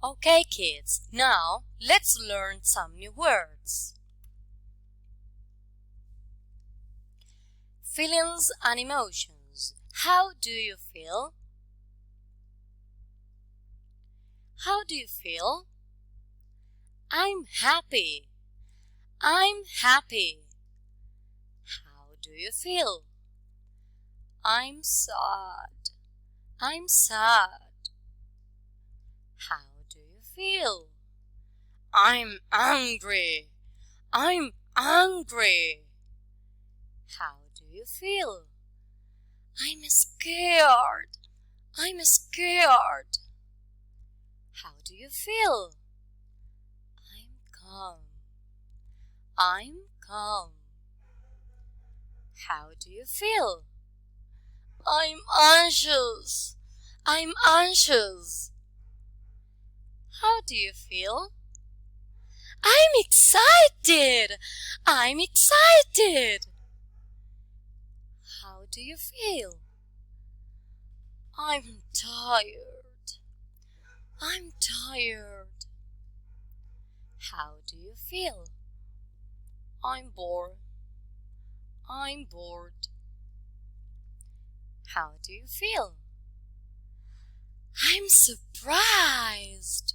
Okay, kids, now let's learn some new words. Feelings and emotions. How do you feel? How do you feel? I'm happy. I'm happy. How do you feel? I'm sad. I'm sad. How do you feel? I'm angry. I'm angry. How do you feel? I'm scared. I'm scared. How do you feel? I'm calm. I'm calm. How do you feel? I'm anxious. I'm anxious. How do you feel? I'm excited. I'm excited. How do you feel? I'm tired. I'm tired. How do you feel? I'm bored. I'm bored. How do you feel? I'm surprised.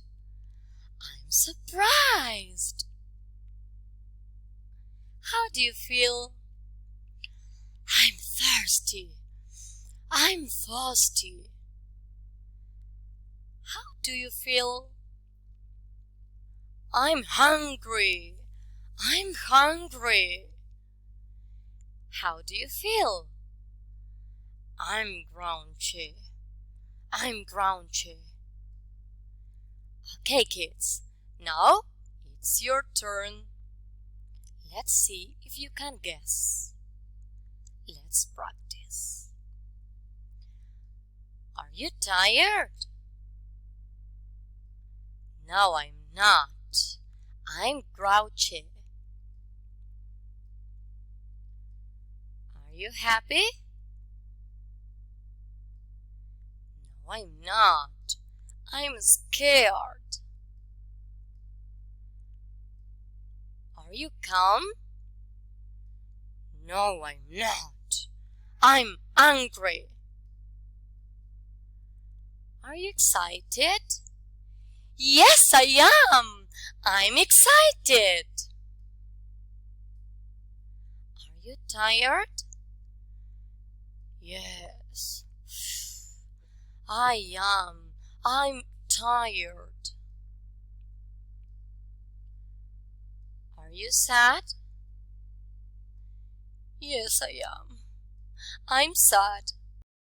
I'm surprised. How do you feel? I'm thirsty. I'm thirsty. How do you feel? I'm hungry. I'm hungry. How do you feel? I'm grouchy. I'm grouchy. Okay, kids, now it's your turn. Let's see if you can guess. Let's practice. Are you tired? No, I'm not. I'm grouchy. Are you happy? No, I'm not. I'm scared. Are you calm? No, I'm not. I'm angry. Are you excited? Yes, I am. I'm excited. Are you tired? Yes, I am. I'm tired. Are you sad? Yes, I am. I'm sad.